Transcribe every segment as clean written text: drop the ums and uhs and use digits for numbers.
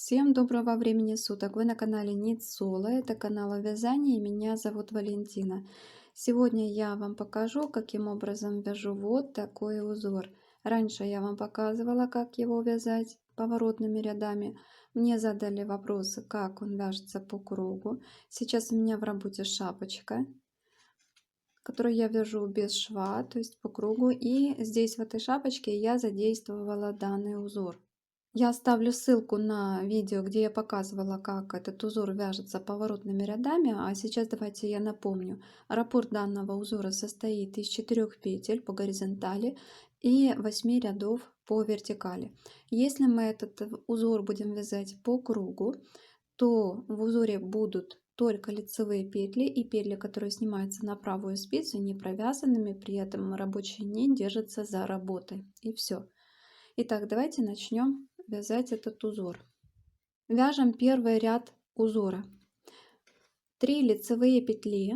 Всем доброго времени суток! Вы на канале Knit Solo, это канал о вязании, и меня зовут Валентина. Сегодня я вам покажу, каким образом вяжу вот такой узор. Раньше я вам показывала, как его вязать поворотными рядами. Мне задали вопросы, как он вяжется по кругу. Сейчас у меня в работе шапочка, которую я вяжу без шва, то есть по кругу. И здесь в этой шапочке я задействовала данный узор. Я оставлю ссылку на видео, где я показывала, как этот узор вяжется поворотными рядами. А сейчас давайте я напомню. Раппорт данного узора состоит из 4 петель по горизонтали и 8 рядов по вертикали. Если мы этот узор будем вязать по кругу, то в узоре будут только лицевые петли и петли, которые снимаются на правую спицу, не провязанными, при этом рабочая нить держится за работой. И все. Итак, давайте начнем вязать этот узор. Вяжем первый ряд узора. 3 лицевые петли,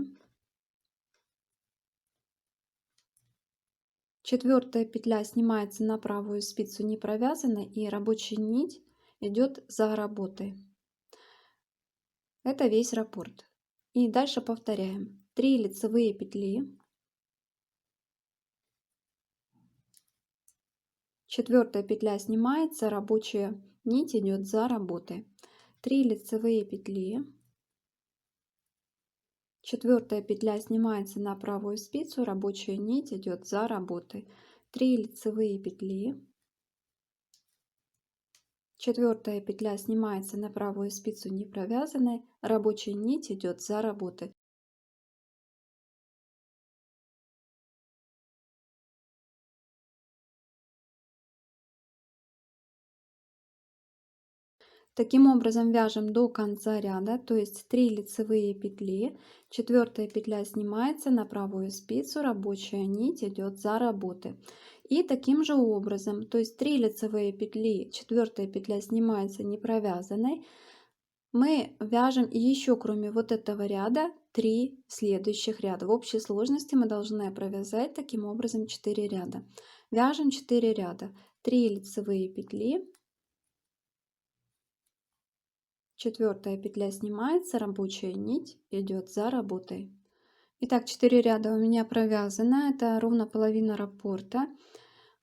4 петля снимается на правую спицу не провязана, и рабочая нить идет за работой. Это весь раппорт. И дальше повторяем. 3 лицевые петли, 4 петля снимается, рабочая нить идет за работой. 3 лицевые петли, 4 петля снимается на правую спицу, рабочая нить идет за работой. 3 лицевые петли, 4 петля снимается на правую спицу не провязанной, рабочая нить идет за работой. Таким образом вяжем до конца ряда, то есть 3 лицевые петли, 4 петля снимается на правую спицу, рабочая нить идет за работой. И таким же образом, то есть 3 лицевые петли, 4 петля снимается не провязанной, мы вяжем еще кроме вот этого ряда 3 следующих ряда. В общей сложности мы должны провязать таким образом 4 ряда. Вяжем 4 ряда, 3 лицевые петли, 4 петля снимается, рабочая нить идет за работой. Итак, 4 ряда у меня провязано, это ровно половина раппорта.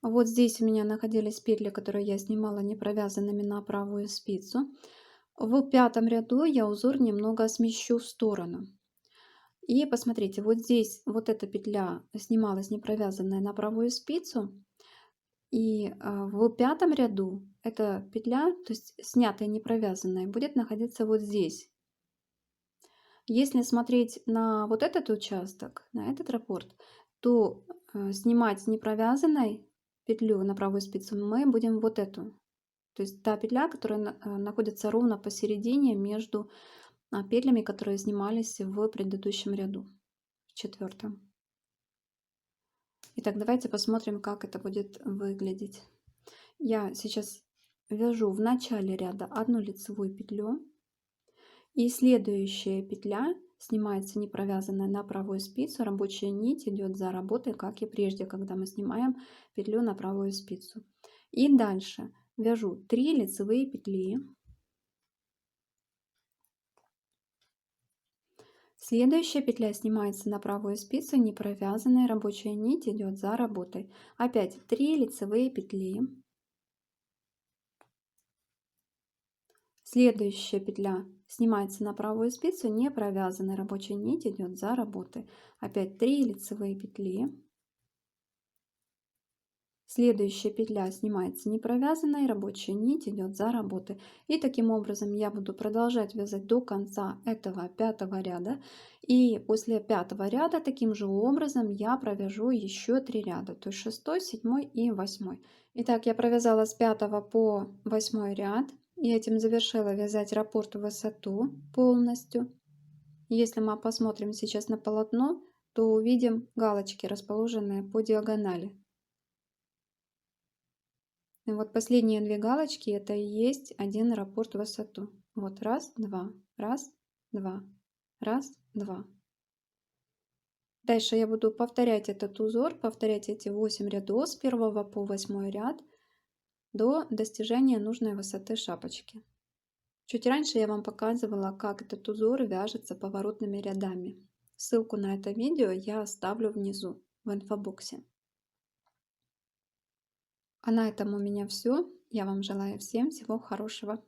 Вот здесь у меня находились петли, которые я снимала не провязанными на правую спицу. В 5 ряду я узор немного смещу в сторону. И посмотрите, вот здесь вот эта петля снималась не провязанная на правую спицу. И в 5 ряду эта петля, то есть снятая не провязанная, будет находиться вот здесь. Если смотреть на вот этот участок, на этот раппорт, то снимать не провязанной петлю на правую спицу мы будем вот эту. То есть та петля, которая находится ровно посередине между петлями, которые снимались в предыдущем ряду, в 4. Итак, давайте посмотрим, как это будет выглядеть. Я сейчас вяжу в начале ряда 1 лицевую петлю, и следующая петля снимается не провязанная на правую спицу, рабочая нить идет за работой, как и прежде, когда мы снимаем петлю на правую спицу. И дальше вяжу 3 лицевые петли, следующая петля снимается на правую спицу не провязанная, рабочая нить идет за работой. Опять 3 лицевые петли, следующая петля снимается на правую спицу не провязанная, рабочая нить идет за работой. Опять 3 лицевые петли, следующая петля снимается не провязанной, рабочая нить идет за работой. И таким образом я буду продолжать вязать до конца этого 5 ряда. И после 5 ряда таким же образом я провяжу еще 3 ряда, то есть 6, 7 и 8. Итак, я провязала с 5 по 8 ряд. И этим завершила вязать раппорт в высоту полностью. Если мы посмотрим сейчас на полотно, то увидим галочки, расположенные по диагонали. И вот последние 2 галочки это и есть один раппорт в высоту. Вот раз, два, раз, два, раз, два. Дальше я буду повторять этот узор, повторять эти 8 рядов с 1 по 8 ряд до достижения нужной высоты шапочки. Чуть раньше я вам показывала, как этот узор вяжется поворотными рядами. Ссылку на это видео я оставлю внизу в инфобоксе. А на этом у меня все. Я вам желаю всем всего хорошего.